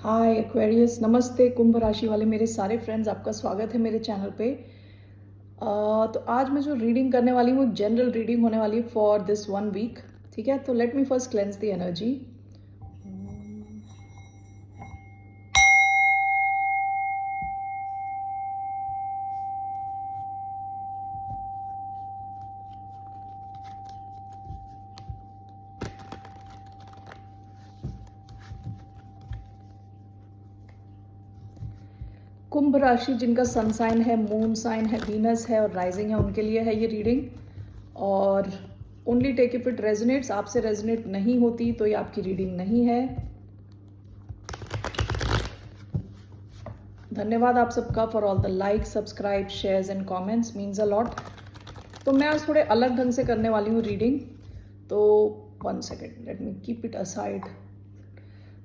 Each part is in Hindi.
हाय एक्वेरियस, नमस्ते कुंभ राशि वाले मेरे सारे फ्रेंड्स, आपका स्वागत है मेरे चैनल पे। तो आज मैं जो रीडिंग करने वाली हूँ, जनरल रीडिंग होने वाली है फॉर दिस 1 वीक। ठीक है, तो let me first cleanse the energy. कुंभ राशि जिनका सन साइन है, मून साइन है, वीनस है और राइजिंग है, उनके लिए है ये रीडिंग। और only take if it resonates. आपसे रेजोनेट नहीं होती तो ये आपकी रीडिंग नहीं है। धन्यवाद आप सबका for all the like, subscribe, shares and comments, means a lot. तो मैं आज थोड़े अलग ढंग से करने वाली हूँ रीडिंग। तो 1 second, let me keep it aside.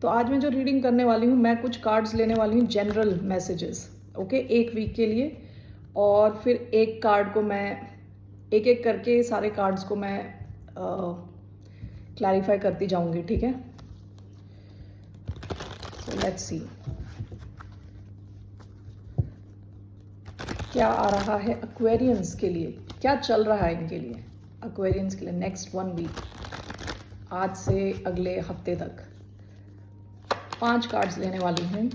तो आज मैं जो रीडिंग करने वाली हूँ, मैं कुछ कार्ड्स लेने वाली हूँ, जनरल मैसेजेस, ओके, 1 वीक के लिए। और फिर एक कार्ड को मैं एक एक करके सारे कार्ड्स को मैं क्लैरिफाई करती जाऊंगी, ठीक है। सो लेट्स सी क्या आ रहा है एक्वेरियंस के लिए, क्या चल रहा है इनके लिए, एक्वेरियंस के लिए नेक्स्ट 1 वीक, आज से अगले हफ्ते तक। 5 कार्ड्स लेने वाली हूँ।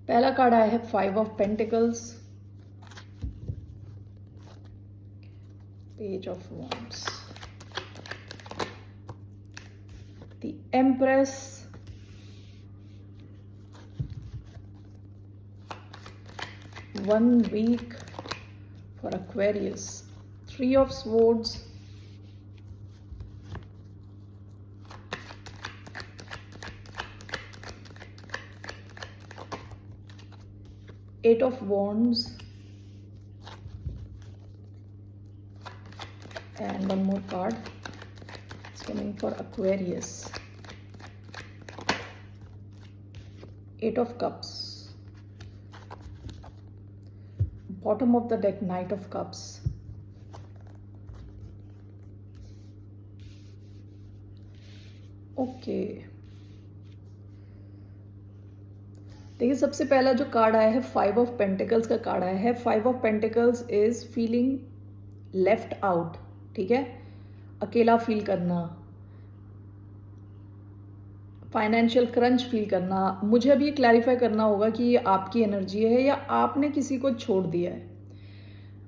पहला कार्ड आया है 5 of pentacles, page of wands, the empress, 1 week for Aquarius, 3 of Swords, Eight of Wands, and one more card is coming for Aquarius, 8 of Cups, bottom of the deck, Knight of Cups, okay. देखिए, सबसे पहला जो कार्ड आया है 5 ऑफ पेंटिकल्स का कार्ड आया है। 5 of pentacles is feeling left out, ठीक है, अकेला फील करना, फाइनेंशियल क्रंच फील करना। मुझे अभी ये क्लैरिफाई करना होगा कि ये आपकी एनर्जी है या आपने किसी को छोड़ दिया है,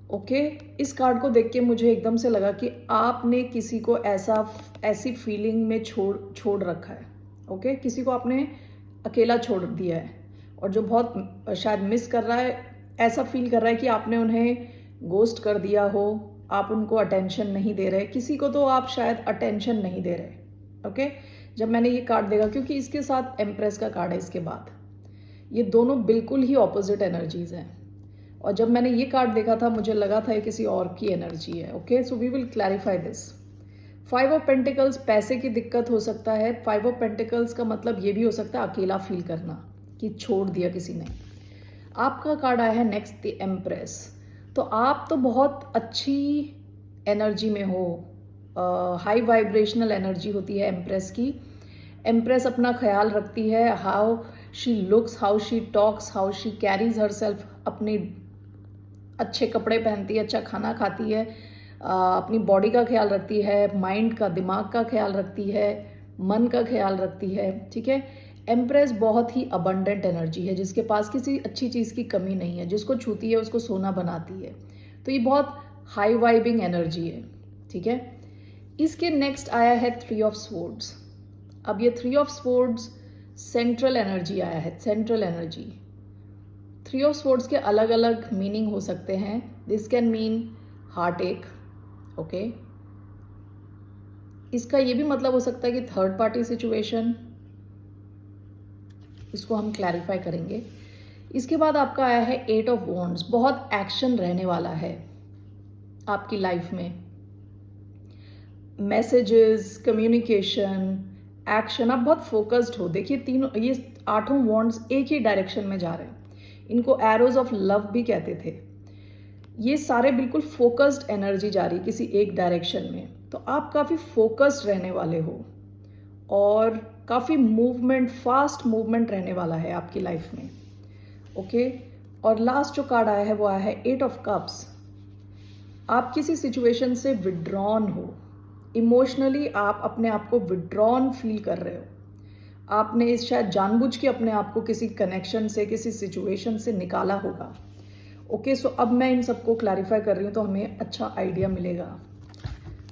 ओके। इस कार्ड को देख के मुझे एकदम से लगा कि आपने किसी को ऐसी फीलिंग में छोड़ रखा है, ओके। किसी को आपने अकेला छोड़ दिया है और जो बहुत शायद मिस कर रहा है, ऐसा फील कर रहा है कि आपने उन्हें गोस्ट कर दिया हो, आप उनको अटेंशन नहीं दे रहे। किसी को तो आप शायद अटेंशन नहीं दे रहे, ओके। जब मैंने ये कार्ड देखा, क्योंकि इसके साथ एम्प्रेस का कार्ड है इसके बाद, ये दोनों बिल्कुल ही ऑपोजिट एनर्जीज हैं। और जब मैंने ये कार्ड देखा था, मुझे लगा था ये किसी और की एनर्जी है, okay. So we will clarify this. 5 of pentacles, पैसे की दिक्कत हो सकता है। 5 ऑफ पेंटिकल्स का मतलब ये भी हो सकता है अकेला फील करना, कि छोड़ दिया किसी ने। आपका कार्ड आया है नेक्स्ट, द एम्प्रेस। तो आप तो बहुत अच्छी एनर्जी में हो, हाई वाइब्रेशनल एनर्जी होती है एम्प्रेस की। एम्प्रेस अपना ख्याल रखती है, how she looks, how she talks, how she carries her self, अपनी अच्छे कपड़े पहनती है, अच्छा खाना खाती है, अपनी बॉडी का ख्याल रखती है, माइंड का, दिमाग का ख्याल रखती है, मन का ख्याल रखती है, ठीक है। एम्प्रेस बहुत ही अबंडेंट एनर्जी है, जिसके पास किसी अच्छी चीज़ की कमी नहीं है, जिसको छूती है उसको सोना बनाती है। तो ये बहुत हाई वाइबिंग एनर्जी है, ठीक है। इसके नेक्स्ट आया है 3 ऑफ स्वॉर्ड्स। अब ये 3 ऑफ स्वॉर्ड्स सेंट्रल एनर्जी आया है, सेंट्रल एनर्जी। 3 ऑफ स्वॉर्ड्स के अलग अलग मीनिंग हो सकते हैं। दिस कैन मीन हार्ट एक, ओके। इसका ये भी मतलब हो सकता है कि थर्ड पार्टी सिचुएशन, इसको हम क्लैरिफाई करेंगे। इसके बाद आपका आया है 8 ऑफ वॉन्ड्स। बहुत एक्शन रहने वाला है आपकी लाइफ में, मैसेजेस, कम्युनिकेशन, एक्शन, आप बहुत फोकस्ड हो। देखिए, तीनों ये 8 वॉन्ड्स एक ही डायरेक्शन में जा रहे हैं। इनको एरोज ऑफ लव भी कहते थे। ये सारे बिल्कुल फोकस्ड एनर्जी जा रही किसी एक डायरेक्शन में, तो आप काफ़ी फोकस्ड रहने वाले हो और काफ़ी मूवमेंट, फास्ट मूवमेंट रहने वाला है आपकी लाइफ में। ओके, और लास्ट जो कार्ड आया है वो आया है 8 ऑफ कप्स। आप किसी सिचुएशन से विड्रॉन हो, इमोशनली आप अपने आप को विड्रॉन फील कर रहे हो। आपने शायद जानबूझ के अपने आप को किसी कनेक्शन से, किसी सिचुएशन से निकाला होगा। ओके, सो अब मैं इन सबको क्लैरिफाई कर रही हूँ तो हमें अच्छा आइडिया मिलेगा।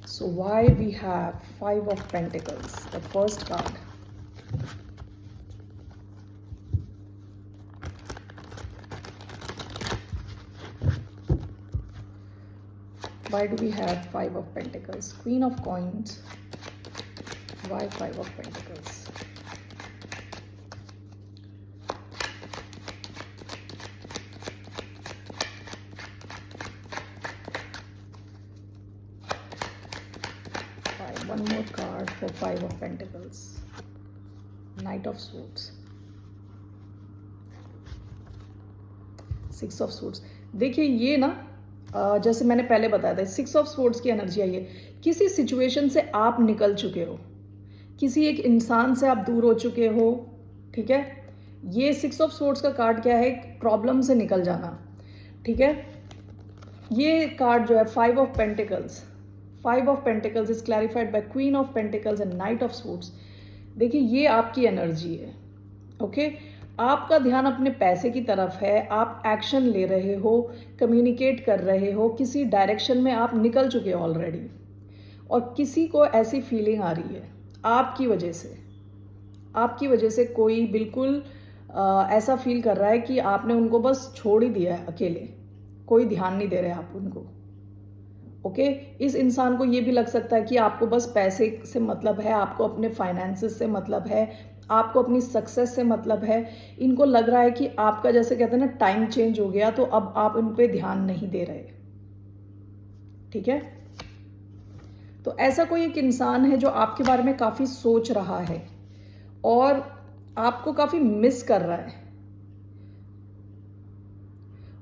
So why we have 5 of pentacles, the first card. Why do we have 5 of Pentacles? Queen of Coins. Why 5 of Pentacles? One more card for 5 of Pentacles. Knight of Swords. 6 of Swords. देखिए ये ना जैसे मैंने पहले बताया था, 6 ऑफ स्वॉर्ड्स की एनर्जी आई है। किसी सिचुएशन से आप निकल चुके हो, किसी एक इंसान से आप दूर हो चुके हो, ठीक है। ये 6 ऑफ स्वॉर्ड्स का कार्ड क्या है? प्रॉब्लम से निकल जाना, ठीक है। ये कार्ड जो है 5 of pentacles, 5 of pentacles is clarified by queen of pentacles and knight of swords. देखिए ये आपकी एनर्जी है। ओके, आपका ध्यान अपने पैसे की तरफ है, आप एक्शन ले रहे हो, कम्युनिकेट कर रहे हो, किसी डायरेक्शन में आप निकल चुके हो ऑलरेडी, और किसी को ऐसी फीलिंग आ रही है आपकी वजह से कोई बिल्कुल ऐसा फील कर रहा है कि आपने उनको बस छोड़ ही दिया है अकेले, कोई ध्यान नहीं दे रहे आप उनको। ओके, इस इंसान को ये भी लग सकता है कि आपको बस पैसे से मतलब है, आपको अपने फाइनेंसेस से मतलब है, आपको अपनी सक्सेस से मतलब है। इनको लग रहा है कि आपका, जैसे कहते हैं ना, टाइम चेंज हो गया, तो अब आप इन पे ध्यान नहीं दे रहे, ठीक है। तो ऐसा कोई एक इंसान है जो आपके बारे में काफ़ी सोच रहा है और आपको काफ़ी मिस कर रहा है,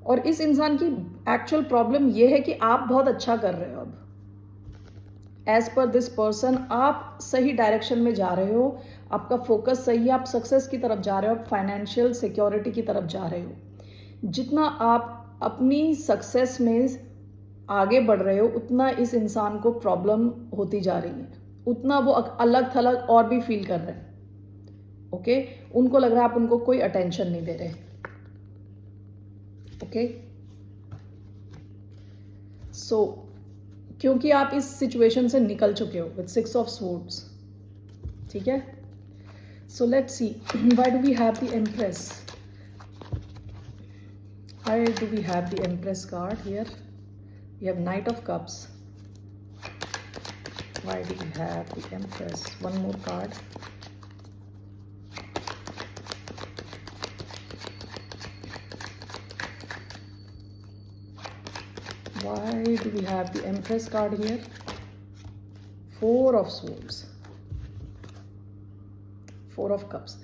और इस इंसान की एक्चुअल प्रॉब्लम यह है कि आप बहुत अच्छा कर रहे हो। अब एज पर दिस पर्सन आप सही डायरेक्शन में जा रहे हो, आपका फोकस सही है, आप सक्सेस की तरफ जा रहे हो, आप फाइनेंशियल सिक्योरिटी की तरफ जा रहे हो। जितना आप अपनी सक्सेस में आगे बढ़ रहे हो, उतना इस इंसान को प्रॉब्लम होती जा रही है, उतना वो अलग थलग और भी फील कर रहे हैं। ओके, उनको लग रहा है आप उनको कोई अटेंशन नहीं दे रहे। ओके, सो क्योंकि आप इस सिचुएशन से निकल चुके हो विद 6 ऑफ स्वॉर्ड्स, ठीक है। So let's see, why do we have the empress? Why do we have the empress card here? We have knight of cups. Why do we have the empress? One more card. Why do we have the Empress card here? 4 of Swords, 4 of Cups.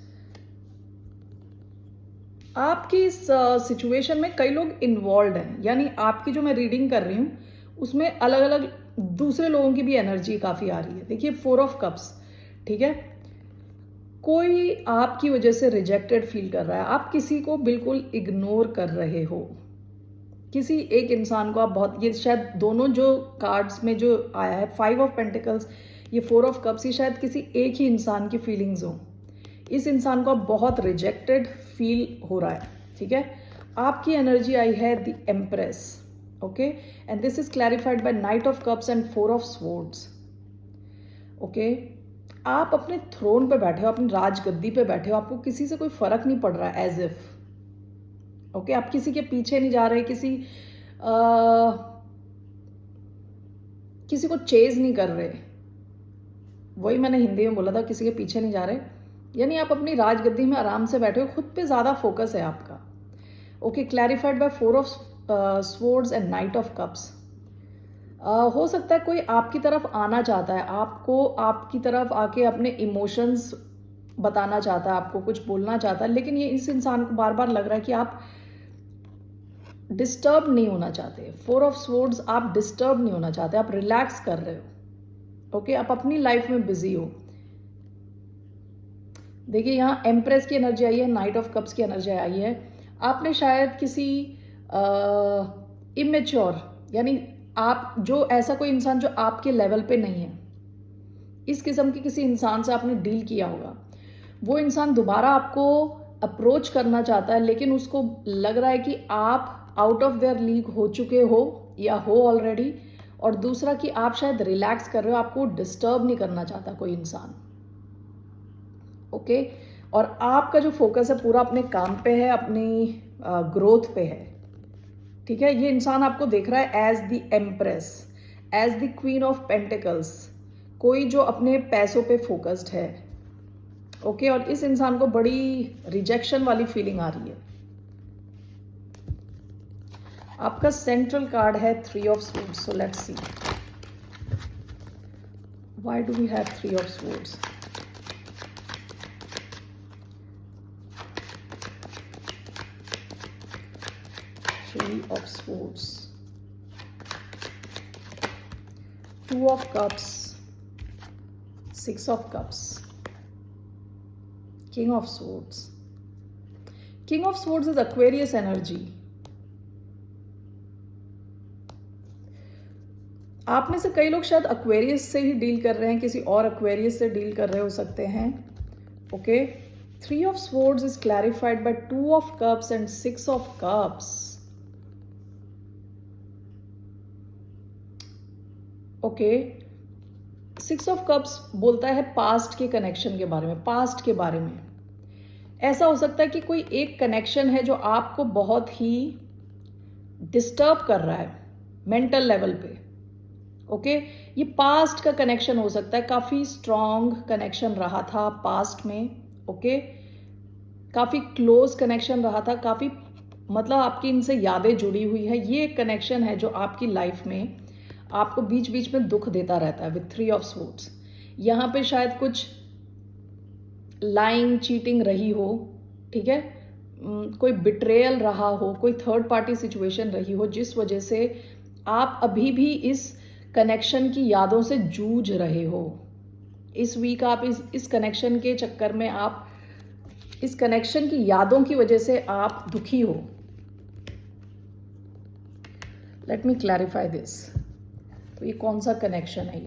आपकी इस सिचुएशन में कई लोग इन्वॉल्व हैं, यानी आपकी जो मैं रीडिंग कर रही हूँ उसमें अलग अलग दूसरे लोगों की भी एनर्जी काफ़ी आ रही है। देखिए 4 ऑफ कप्स, ठीक है। कोई आपकी वजह से रिजेक्टेड फील कर रहा है, आप किसी को बिल्कुल इग्नोर कर रहे हो, किसी एक इंसान को आप बहुत, ये शायद दोनों जो कार्ड्स में जो आया है 5 ऑफ पेंटिकल्स, ये 4 ऑफ कप्स, ये शायद किसी एक ही इंसान की फीलिंग्स हो। इस इंसान को आप बहुत रिजेक्टेड फील हो रहा है, ठीक है। आपकी एनर्जी आई है the empress, okay, and this is clarified by knight of cups and 4 of swords. Okay, आप अपने थ्रोन पे बैठे हो, अपनी राजगद्दी पे बैठे हो, आपको किसी से कोई फर्क नहीं पड़ रहा है, एज इफ। ओके, आप किसी के पीछे नहीं जा रहे, किसी को चेज नहीं कर रहे। वही मैंने हिंदी में बोला था, किसी के पीछे नहीं जा रहे, यानी आप अपनी राजगद्दी में आराम से बैठे हो, खुद पे ज़्यादा फोकस है आपका। Okay, clarified by 4 of swords and knight of cups. हो सकता है कोई आपकी तरफ आना चाहता है, आपको आपकी तरफ आके अपने इमोशंस बताना चाहता है, आपको कुछ बोलना चाहता है, लेकिन ये इस इंसान को बार बार लग रहा है कि आप डिस्टर्ब नहीं होना चाहते। 4 ऑफ स्वॉर्ड्स, आप डिस्टर्ब नहीं होना चाहते, आप रिलैक्स कर रहे हो। ओके, आप अपनी लाइफ में बिजी हो। देखिए यहाँ एम्प्रेस की एनर्जी आई है, नाइट ऑफ कप्स की एनर्जी आई है। आपने शायद किसी इमेच्योर, यानी आप जो ऐसा कोई इंसान जो आपके लेवल पे नहीं है, इस किस्म के किसी इंसान से आपने डील किया होगा। वो इंसान दोबारा आपको अप्रोच करना चाहता है, लेकिन उसको लग रहा है कि आप आउट ऑफ देयर लीग हो चुके हो या हो ऑलरेडी। और दूसरा कि आप शायद रिलैक्स कर रहे हो, आपको डिस्टर्ब नहीं करना चाहता कोई इंसान। ओके, और आपका जो फोकस है पूरा अपने काम पे है, अपनी ग्रोथ पे है। ठीक है, ये इंसान आपको देख रहा है as the empress, as the queen of pentacles, कोई जो अपने पैसों पे फोकस्ड है। ओके, और इस इंसान को बड़ी रिजेक्शन वाली फीलिंग आ रही है। आपका सेंट्रल कार्ड है 3 of swords. So let's see why do we have 3 of swords. Of swords, 2 of cups, 6 of cups, king of swords. King of swords is Aquarius energy. आप में से कई लोग शायद Aquarius से ही डील कर रहे हैं, किसी और Aquarius से डील कर रहे हो सकते हैं। Okay, 3 of swords is clarified by 2 of cups and 6 of cups. Okay, 6 of cups बोलता है पास्ट के कनेक्शन के बारे में, पास्ट के बारे में। ऐसा हो सकता है कि कोई एक कनेक्शन है जो आपको बहुत ही डिस्टर्ब कर रहा है मेंटल लेवल पे। ओके, ये पास्ट का कनेक्शन हो सकता है, काफ़ी स्ट्रॉन्ग कनेक्शन रहा था पास्ट में। ओके, काफ़ी क्लोज कनेक्शन रहा था, काफ़ी मतलब आपकी इनसे यादें जुड़ी हुई है। ये एक कनेक्शन है जो आपकी लाइफ में आपको बीच बीच में दुख देता रहता है। विथ 3 ऑफ स्वॉर्ड्स यहाँ पे शायद कुछ लाइंग, चीटिंग रही हो। ठीक है, कोई बिट्रेयल रहा हो, कोई थर्ड पार्टी सिचुएशन रही हो, जिस वजह से आप अभी भी इस कनेक्शन की यादों से जूझ रहे हो। इस वीक आप इस कनेक्शन के चक्कर में, आप इस कनेक्शन की यादों की वजह से आप दुखी हो। Let me clarify this. तो ये कौन सा कनेक्शन है?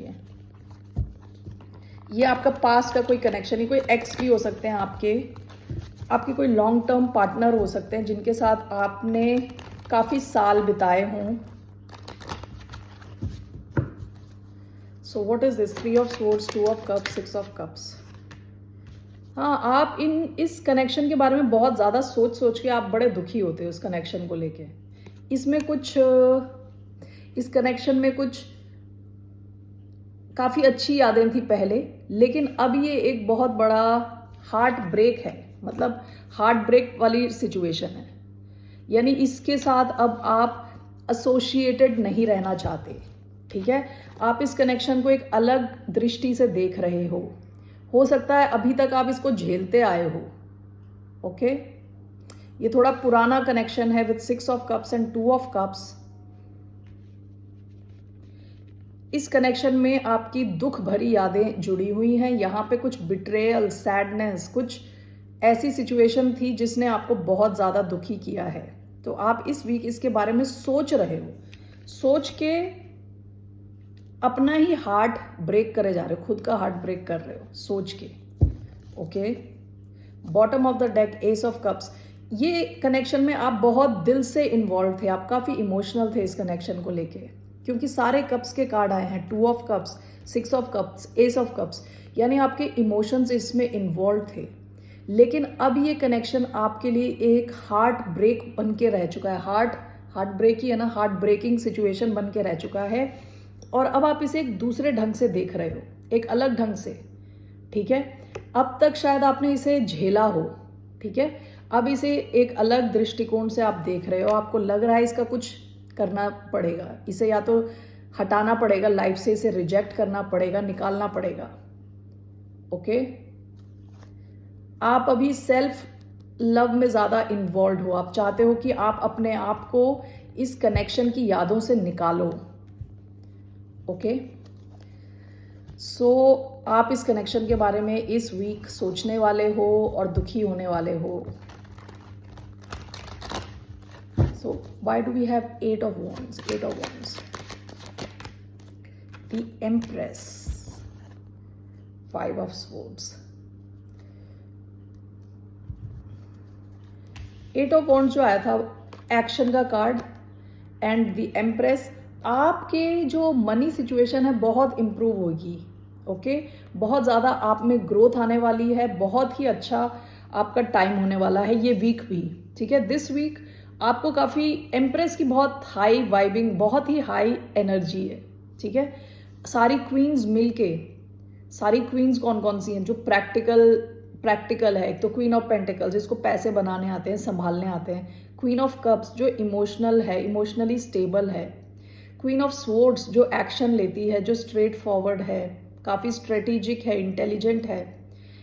ये आपका पास्ट का कोई कनेक्शन है, कोई एक्स भी हो सकते हैं आपके कोई लॉन्ग टर्म पार्टनर हो सकते हैं जिनके साथ आपने काफ़ी साल बिताए हों। So what is this? 3 of swords, 2 of cups, 6 of cups. हाँ, आप इस कनेक्शन के बारे में बहुत ज़्यादा सोच के आप बड़े दुखी होते हो इस कनेक्शन को लेके। इसमें कुछ, इस कनेक्शन में कुछ काफ़ी अच्छी यादें थी पहले, लेकिन अब ये एक बहुत बड़ा हार्ट ब्रेक है, मतलब हार्ट ब्रेक वाली सिचुएशन है। यानी इसके साथ अब आप एसोसिएटेड नहीं रहना चाहते। ठीक है, आप इस कनेक्शन को एक अलग दृष्टि से देख रहे हो सकता है अभी तक आप इसको झेलते आए हो। ओके, ये थोड़ा पुराना कनेक्शन है with 6 of cups and 2 of cups. इस कनेक्शन में आपकी दुख भरी यादें जुड़ी हुई हैं। यहाँ पे कुछ बिट्रेयल, सैडनेस, कुछ ऐसी सिचुएशन थी जिसने आपको बहुत ज़्यादा दुखी किया है। तो आप इस वीक इसके बारे में सोच रहे हो, सोच के अपना ही हार्ट ब्रेक करे जा रहे हो, खुद का हार्ट ब्रेक कर रहे हो सोच के। Okay, bottom of the deck, S of cups. ये कनेक्शन में आप बहुत दिल से इन्वॉल्व थे, आप काफ़ी इमोशनल थे इस कनेक्शन को लेके, क्योंकि सारे कप्स के कार्ड आए हैं, 2 of cups, 6 of cups, S of cups. यानी आपके इमोशंस इसमें इन्वॉल्व थे। लेकिन अब ये कनेक्शन आपके लिए एक हार्ट ब्रेक बन के रह चुका है। हार्ट ब्रेक ही है ना, हार्ट ब्रेकिंग सिचुएशन बन के रह चुका है। और अब आप इसे एक दूसरे ढंग से देख रहे हो, एक अलग ढंग से। ठीक है, अब तक शायद आपने इसे झेला हो। ठीक है, अब इसे एक अलग दृष्टिकोण से आप देख रहे हो। आपको लग रहा है इसका कुछ करना पड़ेगा, इसे या तो हटाना पड़ेगा लाइफ से, इसे रिजेक्ट करना पड़ेगा, निकालना पड़ेगा। ओके, आप अभी सेल्फ लव में ज़्यादा इन्वॉल्व हो, आप चाहते हो कि आप अपने आप को इस कनेक्शन की यादों से निकालो। ओके, सो आप इस कनेक्शन के बारे में इस वीक सोचने वाले हो और दुखी होने वाले हो। So why do we have 8 of Wands? 8 of Wands, the Empress, 5 of Swords, 8 of Wands जो आया था एक्शन का कार्ड, एंड द एम्प्रेस। आपके जो मनी सिचुएशन है बहुत इम्प्रूव होगी। ओके, बहुत ज़्यादा आप में ग्रोथ आने वाली है, बहुत ही अच्छा आपका टाइम होने वाला है ये वीक भी। ठीक है, दिस वीक आपको काफ़ी एम्प्रेस की बहुत हाई वाइबिंग, बहुत ही हाई एनर्जी है। ठीक है, सारी क्वींस मिलके, सारी क्वींस कौन कौन सी हैं जो प्रैक्टिकल है। एक तो क्वीन ऑफ पेंटिकल्स जिसको पैसे बनाने आते हैं, संभालने आते हैं। क्वीन ऑफ कप्स जो इमोशनल है, इमोशनली स्टेबल है। क्वीन ऑफ स्वॉर्ड्स जो एक्शन लेती है, जो स्ट्रेट फॉरवर्ड है, काफ़ी स्ट्रेटेजिक है, इंटेलिजेंट है।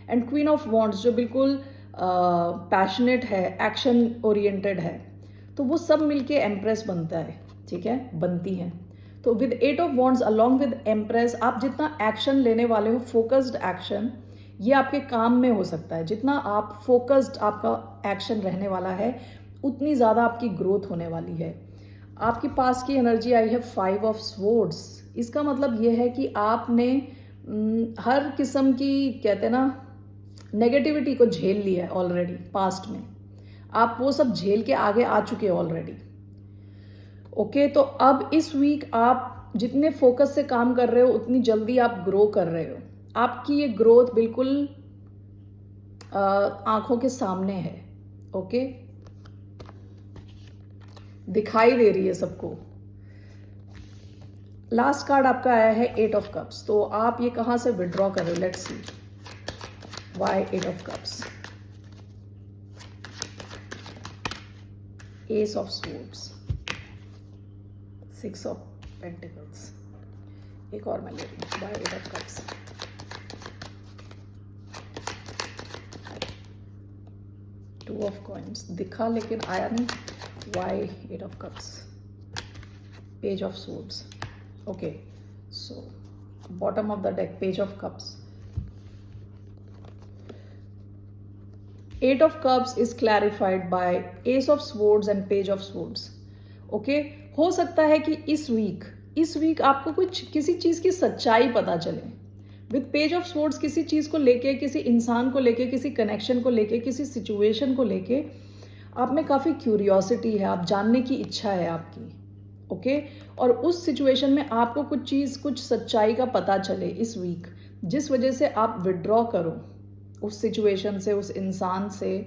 एंड क्वीन ऑफ वॉन्ड्स जो बिल्कुल पैशनेट है, एक्शन ओरिएंटेड है। तो वो सब मिलके एम्प्रेस बनता है। ठीक है, बनती हैं। तो with 8 of wands along with empress, आप जितना एक्शन लेने वाले हो, फोकस्ड एक्शन, ये आपके काम में हो सकता है। जितना आप फोकस्ड आपका एक्शन रहने वाला है, उतनी ज़्यादा आपकी ग्रोथ होने वाली है। आपके पास की एनर्जी आई है 5 ऑफ स्वॉर्ड्स। इसका मतलब ये है कि आपने हर किस्म की, कहते हैं ना, नेगेटिविटी को झेल लिया है ऑलरेडी पास्ट में। आप वो सब झेल के आगे आ चुके हो ऑलरेडी। ओके, तो अब इस वीक आप जितने फोकस से काम कर रहे हो, उतनी जल्दी आप ग्रो कर रहे हो। आपकी ये ग्रोथ बिल्कुल आंखों के सामने है। ओके, दिखाई दे रही है सबको। लास्ट कार्ड आपका आया है 8 ऑफ कप्स। तो आप ये कहां से विड्रॉ कर रहे हो? Let's see why 8 of cups. S of swords, 6 of pentacles. एक और मैं ले रही हूँ, why 8 of cups. Two of coins दिखा लेकिन आया नहीं। Why 8 of cups, page of swords. Okay, so bottom of the deck, page of cups. 8 of cups is clarified by ace of swords and page of swords. Okay, हो सकता है कि इस वीक आपको कुछ किसी चीज की सच्चाई पता चले। विद पेज ऑफ स्वॉर्ड्स किसी चीज को लेके, किसी इंसान को लेके, किसी कनेक्शन को लेके, किसी सिचुएशन को लेके आप में काफी क्यूरियोसिटी है, आप जानने की इच्छा है आपकी। ओके, और उस सिचुएशन में आपको कुछ सच्चाई का पता चले इस वीक, जिस वजह से आप विड्रॉ करो उस सिचुएशन से, उस इंसान से,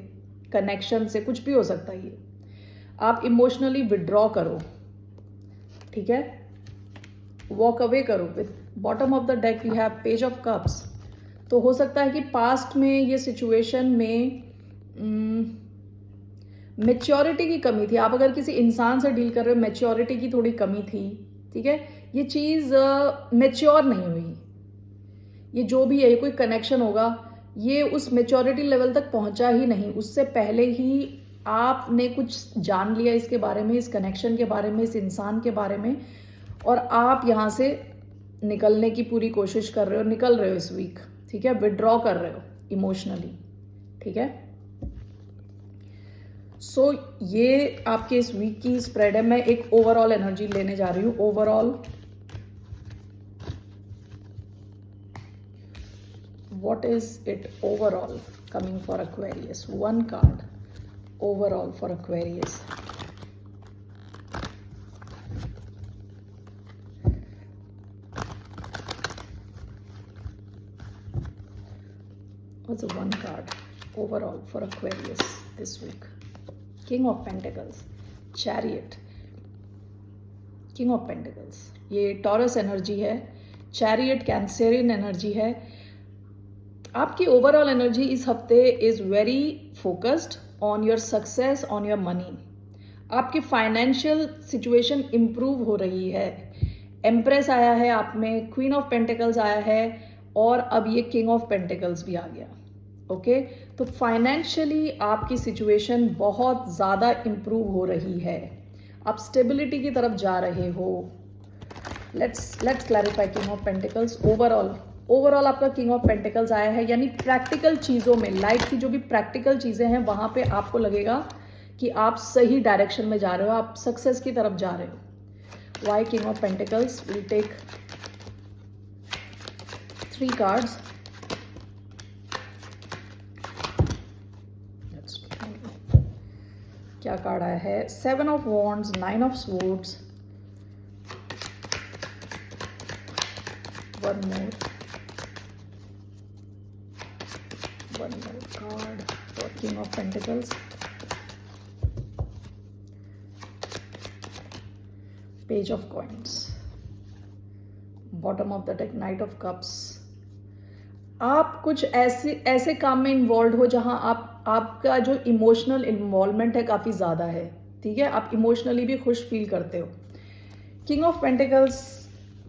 कनेक्शन से, कुछ भी हो सकता है ये। आप इमोशनली विड्रॉ करो। ठीक है, वॉक अवे करो। With bottom of the deck we have page of cups. तो हो सकता है कि पास्ट में ये सिचुएशन में मैच्योरिटी की कमी थी। आप अगर किसी इंसान से डील कर रहे हो, मैच्योरिटी की थोड़ी कमी थी। ठीक है, ये चीज़ मैच्योर नहीं हुई। ये जो भी है, कोई कनेक्शन होगा, ये उस मैच्योरिटी लेवल तक पहुंचा ही नहीं। उससे पहले ही आपने कुछ जान लिया इसके बारे में, इस कनेक्शन के बारे में, इस इंसान के बारे में, और आप यहाँ से निकलने की पूरी कोशिश कर रहे हो, निकल रहे हो इस वीक। ठीक है, विड्रॉ कर रहे हो इमोशनली। ठीक है, सो ये आपके इस वीक की स्प्रेड है। मैं एक ओवरऑल एनर्जी लेने जा रही हूँ। Overall, what is it overall coming for Aquarius? One card overall for Aquarius. What's the one card overall for Aquarius this week? King of Pentacles, Chariot, King of Pentacles, ये टॉरस एनर्जी है। चैरियट कैंसेरियन एनर्जी है। आपकी ओवरऑल एनर्जी इस हफ्ते is very focused on your success, on your money. आपकी फाइनेंशियल सिचुएशन इंप्रूव हो रही है। एम्प्रेस आया है आप में, क्वीन ऑफ पेंटिकल्स आया है, और अब ये किंग ऑफ पेंटिकल्स भी आ गया। ओके, तो फाइनेंशियली आपकी सिचुएशन बहुत ज़्यादा इम्प्रूव हो रही है, आप स्टेबिलिटी की तरफ जा रहे हो। Let's clarify king of pentacles. Overall आपका किंग ऑफ पेंटिकल्स आया है, यानी प्रैक्टिकल चीज़ों में, लाइफ की जो भी प्रैक्टिकल चीज़ें हैं वहाँ पे आपको लगेगा कि आप सही डायरेक्शन में जा रहे हो, आप सक्सेस की तरफ जा रहे हो। Why king of pentacles? Will take 3 cards. क्या कार्ड आया है? 7 of wands, 9 of swords, one more card for King of Pentacles, Page of Coins, bottom of the deck, Knight of Cups। आप कुछ ऐसे काम में इन्वॉल्व हो जहां आपका जो इमोशनल इन्वॉल्वमेंट है काफ़ी ज़्यादा है, ठीक है, आप इमोशनली भी खुश फील करते हो। किंग ऑफ पेंटिकल्स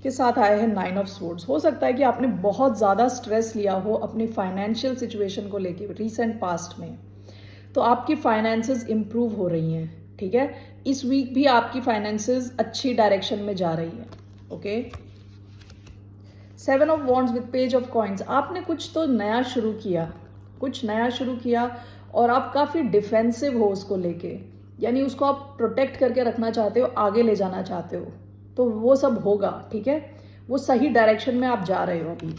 के साथ आए हैं 9 ऑफ स्वॉर्ड्स। हो सकता है कि आपने बहुत ज़्यादा स्ट्रेस लिया हो अपनी फाइनेंशियल सिचुएशन को लेके रिसेंट पास्ट में, तो आपकी फाइनेंसेस इम्प्रूव हो रही हैं, ठीक है। इस वीक भी आपकी फाइनेंसेस अच्छी डायरेक्शन में जा रही है, okay. 7 of wands with page of coins. आपने कुछ तो नया शुरू किया, और आप काफ़ी डिफेंसिव हो उसको लेके, यानी उसको आप प्रोटेक्ट करके रखना चाहते हो, आगे ले जाना चाहते हो, तो वो सब होगा, ठीक है। वो सही डायरेक्शन में आप जा रहे हो अभी,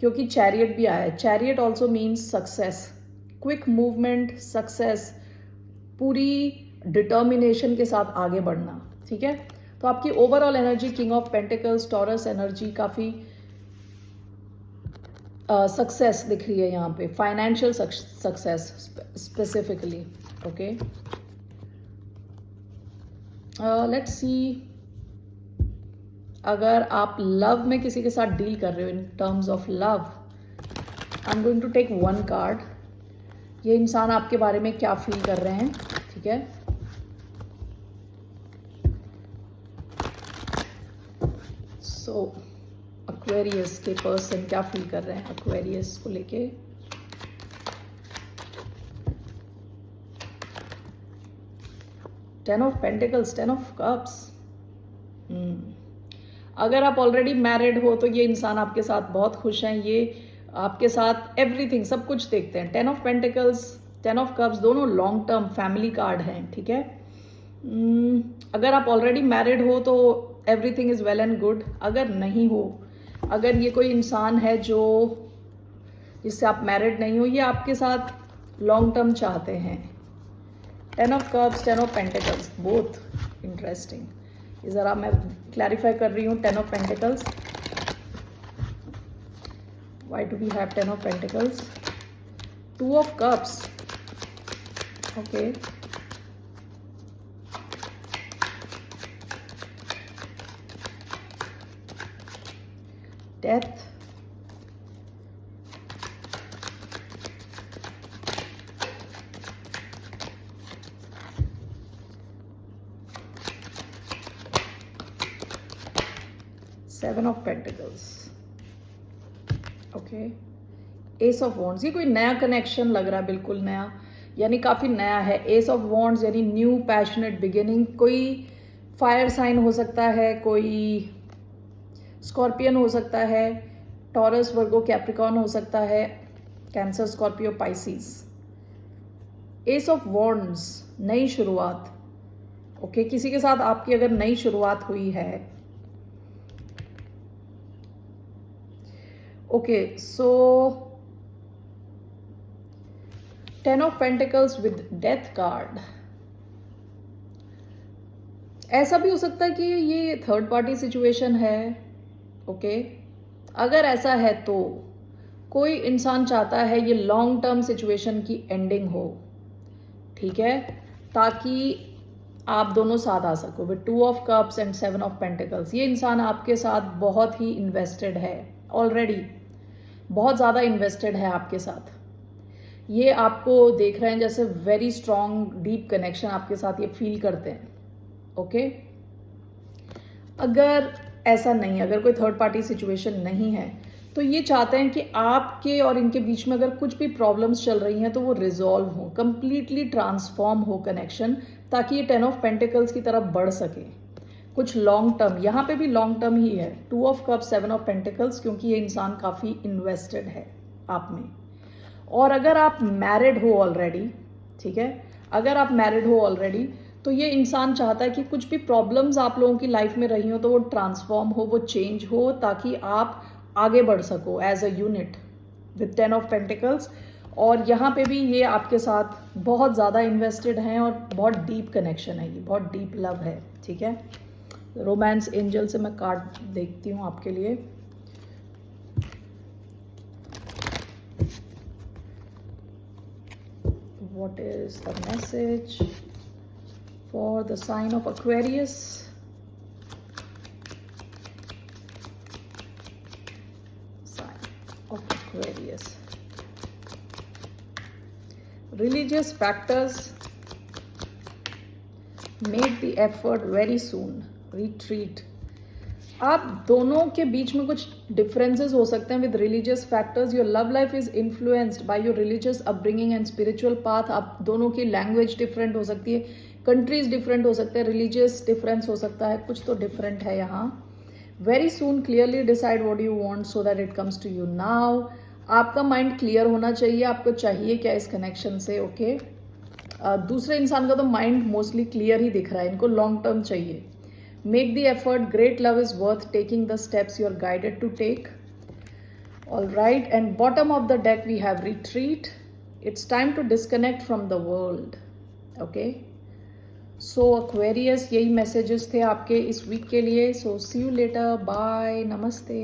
क्योंकि चैरियट भी आया है। Chariot also means success, quick movement, success, पूरी डिटर्मिनेशन के साथ आगे बढ़ना, ठीक है। तो आपकी overall energy king of pentacles, taurus energy काफ़ी सक्सेस दिख रही है यहाँ पे, financial success specifically, okay. Let's see, अगर आप लव में किसी के साथ डील कर रहे हो, in terms of love, I am going to take 1 card. ये इंसान आपके बारे में क्या फील कर रहे हैं, ठीक है। सो एक्वेरियस के पर्सन क्या फील कर रहे हैं एक्वेरियस को लेके। Ten of pentacles, 10 of cups. अगर आप ऑलरेडी मैरिड हो तो ये इंसान आपके साथ बहुत खुश हैं, ये आपके साथ एवरीथिंग सब कुछ देखते हैं। 10 ऑफ पेंटिकल्स, 10 ऑफ कप्स दोनों लॉन्ग टर्म फैमिली कार्ड हैं, ठीक है। अगर आप ऑलरेडी मैरिड हो तो everything is well and good. अगर नहीं हो, अगर ये कोई इंसान है जो जिससे आप मैरिड नहीं हो, ये आपके साथ लॉन्ग टर्म चाहते हैं। 10 of cups, 10 of pentacles, both interesting. ज़रा मैं क्लैरिफाई कर रही हूँ। 10 of pentacles, why do we have 10 of pentacles? 2 of cups, okay. Death, seven of pentacles, okay. Ace of wands, ये कोई नया कनेक्शन लग रहा है, बिल्कुल नया, यानी काफ़ी नया है। एस ऑफ वॉन्ड्स यानी न्यू पैशनेट बिगिनिंग। कोई फायर साइन हो सकता है, कोई स्कॉर्पियन हो सकता है, टॉरस, वर्गो, कैप्रिकॉर्न हो सकता है, cancer, Scorpio, Pisces. S of wands, नई शुरुआत, ओके। किसी के साथ आपकी अगर नई शुरुआत हुई है, okay. So 10 of pentacles with death card. ऐसा भी हो सकता है कि ये थर्ड पार्टी सिचुएशन है, ओके। अगर ऐसा है तो कोई इंसान चाहता है ये लॉन्ग टर्म सिचुएशन की एंडिंग हो, ठीक है, ताकि आप दोनों साथ आ सको। With 2 of cups and 7 of pentacles, ये इंसान आपके साथ बहुत ही इन्वेस्टेड है, ऑलरेडी बहुत ज़्यादा इन्वेस्टेड है आपके साथ। ये आपको देख रहे हैं जैसे वेरी स्ट्रॉन्ग डीप कनेक्शन आपके साथ ये फील करते हैं, ओके। अगर ऐसा नहीं, अगर कोई थर्ड पार्टी सिचुएशन नहीं है, तो ये चाहते हैं कि आपके और इनके बीच में अगर कुछ भी प्रॉब्लम्स चल रही हैं तो वो रिजॉल्व हो, कंप्लीटली ट्रांसफॉर्म हो कनेक्शन, ताकि ये 10 ऑफ पेंटिकल्स की तरफ बढ़ सके कुछ लॉन्ग टर्म। यहाँ पे भी लॉन्ग टर्म ही है, 2 ऑफ कप 7 ऑफ पेंटिकल्स, क्योंकि ये इंसान काफ़ी इन्वेस्टेड है आप में। और अगर आप मैरिड हो ऑलरेडी, ठीक है, अगर आप मैरिड हो ऑलरेडी तो ये इंसान चाहता है कि कुछ भी प्रॉब्लम्स आप लोगों की लाइफ में रही हो तो वो ट्रांसफॉर्म हो, वो चेंज हो, ताकि आप आगे बढ़ सको as a unit with 10 of pentacles. और यहाँ पे भी ये आपके साथ बहुत ज़्यादा इन्वेस्टेड हैं और बहुत डीप कनेक्शन है, ये बहुत डीप लव है, ठीक है। रोमांस एंजल से मैं कार्ड देखती हूँ आपके लिए। What is the message for the sign of Aquarius? Sign of Aquarius. Religious factors. Make the effort very soon. Retreat. आप दोनों के बीच में कुछ डिफरेंसेस हो सकते हैं with religious factors. Your love life is influenced by your religious upbringing and spiritual path. आप दोनों की लैंग्वेज डिफरेंट हो सकती है, कंट्रीज डिफरेंट हो सकते हैं, रिलीजियस डिफरेंस हो सकता है, कुछ तो डिफरेंट है यहाँ। Very soon clearly decide what you want so that it comes to you now. आपका माइंड क्लियर होना चाहिए, आपको चाहिए क्या इस कनेक्शन से, ओके। दूसरे इंसान का तो माइंड मोस्टली क्लियर ही दिख रहा है, इनको लॉन्ग टर्म चाहिए। Make the effort. Great love is worth taking the steps you are guided to take. All right. And bottom of the deck we have retreat. It's time to disconnect from the world. Okay. So Aquarius, यही messages थे आपके इस week के लिए. So see you later. Bye. Namaste.